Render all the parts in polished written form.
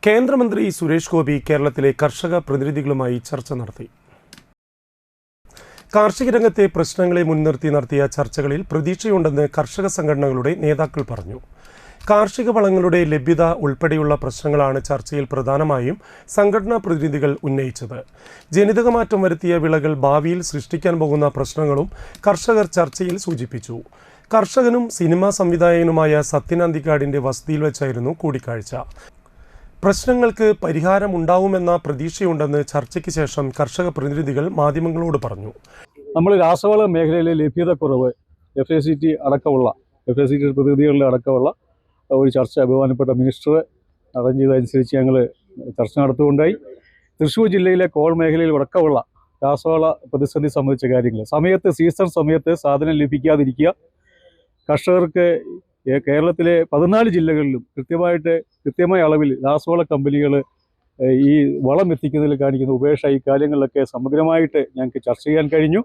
കേന്ദ്രമന്ത്രി സുരേഷ് ഗോപി കേരളത്തിലെ കർഷക പ്രതിനിധികളുമായി ചർച്ച നടത്തി. കാർഷിക രംഗത്തെ പ്രശ്നങ്ങളെ മുൻനിർത്തി നടത്തിയ ചർച്ചകളിൽ പ്രതീക്ഷയുണ്ടെന്ന് കർഷക സംഘടനകളുടെ നേതാക്കൾ പറഞ്ഞു. കാർഷിക വളങ്ങളുടെ ലഭ്യത ഉൾപ്പെടെയുള്ള പ്രശ്നങ്ങളാണ് ചർച്ചയിൽ പ്രധാനമായും സംഘടനാ പ്രതിനിധികൾ ഉന്നയിച്ചത്. ജനിതകമാറ്റം വരുത്തിയ വിളകൾ ഭാവിയിൽ സൃഷ്ടിക്കാൻ പോകുന്ന പ്രശ്നങ്ങളും കർഷകർ ചർച്ചയിൽ സൂചിപ്പിച്ചു. കർഷകനും സിനിമാ സംവിധായകനുമായ സത്യൻ അന്തിക്കാടിന്റെ വസതിയിൽ വെച്ചായിരുന്നു കൂടിക്കാഴ്ച. പ്രശ്നങ്ങൾക്ക് പരിഹാരമുണ്ടാവുമെന്ന പ്രതീക്ഷയുണ്ടെന്ന് ചർച്ചയ്ക്ക് ശേഷം കർഷക പ്രതിനിധികൾ മാധ്യമങ്ങളോട് പറഞ്ഞു. നമ്മൾ രാസവള മേഖലയിലെ ലഭ്യതക്കുറവ്, FACT അടക്കമുള്ള FACT പ്രതിനിധികളുടെ അടക്കമുള്ള ഒരു ചർച്ച ബഹുമാനപ്പെട്ട മിനിസ്റ്റർ അറേഞ്ച് ചെയ്തതനുസരിച്ച് ഞങ്ങൾ ചർച്ച നടത്തുകയുണ്ടായി. തൃശ്ശൂർ ജില്ലയിലെ കോൾ മേഖലയിൽ അടക്കമുള്ള രാസവള പ്രതിസന്ധി സംബന്ധിച്ച കാര്യങ്ങൾ, സീസൺ സമയത്ത് സാധനം ലഭിക്കാതിരിക്കുക, കർഷകർക്ക് കേരളത്തിലെ 14 ജില്ലകളിലും കൃത്യമായ അളവിൽ രാസവള കമ്പനികൾ ഈ വളം എത്തിക്കുന്നതിൽ കാണിക്കുന്ന ഉപേക്ഷ, ഈ കാര്യങ്ങളിലൊക്കെ സമഗ്രമായിട്ട് ഞങ്ങൾക്ക് ചർച്ച ചെയ്യാൻ കഴിഞ്ഞു.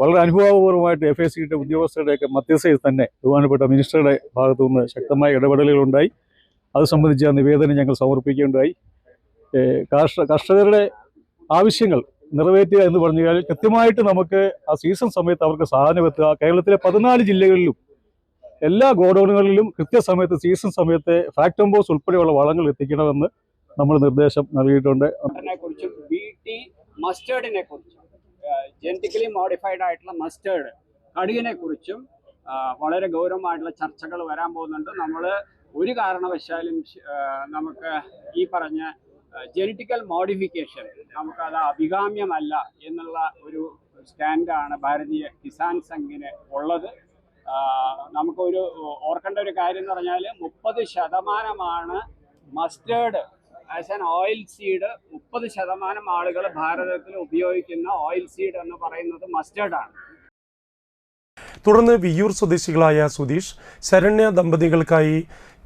വളരെ അനുഭവപൂർവ്വമായിട്ട് FACT ഉദ്യോഗസ്ഥരുടെയൊക്കെ മധ്യസ്ഥയിൽ തന്നെ ബഹുമാനപ്പെട്ട മിനിസ്റ്ററുടെ ഭാഗത്തു നിന്ന് ശക്തമായ ഇടപെടലുകളുണ്ടായി. അത് സംബന്ധിച്ച നിവേദനം ഞങ്ങൾ സമർപ്പിക്കുകയുണ്ടായി. കർഷകരുടെ ആവശ്യങ്ങൾ നിറവേറ്റുക എന്ന് പറഞ്ഞു കഴിഞ്ഞാൽ കൃത്യമായിട്ട് നമുക്ക് ആ സീസൺ സമയത്ത് അവർക്ക് സാധനം എത്തുക, കേരളത്തിലെ 14 ജില്ലകളിലും എല്ലാ ഗോഡൌണുകളിലും കൃത്യസമയത്ത് സീസൺ സമയത്ത് ഫാക്ടംബോസ് ഉൾപ്പെടെയുള്ള വളങ്ങൾ എത്തിക്കണമെന്ന് നമ്മൾ നിർദ്ദേശം നൽകിയിട്ടുണ്ട്. മസ്റ്റേർഡിനെ കുറിച്ചും ജനറ്റിക്കലി മോഡിഫൈഡ് ആയിട്ടുള്ള മസ്റ്റേർഡ് കടുകിനെ കുറിച്ചും വളരെ ഗൗരവമായിട്ടുള്ള ചർച്ചകൾ വരാൻ പോകുന്നുണ്ട്. നമ്മൾ ഒരു കാരണവശാലും നമുക്ക് ഈ പറഞ്ഞ ജനറ്റിക്കൽ മോഡിഫിക്കേഷൻ നമുക്കത് അഭികാമ്യമല്ല എന്നുള്ള ഒരു സ്റ്റാൻഡാണ് ഭാരതീയ കിസാൻ സംഘിന് ഉള്ളത്. നമുക്കൊരു ഓർക്കേണ്ട ഒരു കാര്യം എന്ന് പറഞ്ഞാൽ 30% mustard as an oil seed. 30% ആളുകൾ ഭാരതത്തിൽ ഉപയോഗിക്കുന്ന ഓയിൽ സീഡ് എന്ന് പറയുന്നത് മസ്റ്റേർഡാണ്. തുടർന്ന് വിയ്യൂർ സ്വദേശികളായ സുധീഷ്, ശരണ്യ ദമ്പതികൾക്കായി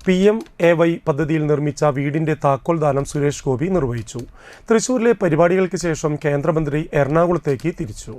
PMAY പദ്ധതിയിൽ നിർമ്മിച്ച വീടിന്റെ താക്കോൽ ദാനം സുരേഷ് ഗോപി നിർവഹിച്ചു. തൃശൂരിലെ പരിപാടികൾക്ക് ശേഷം കേന്ദ്രമന്ത്രി എറണാകുളത്തേക്ക് തിരിച്ചു.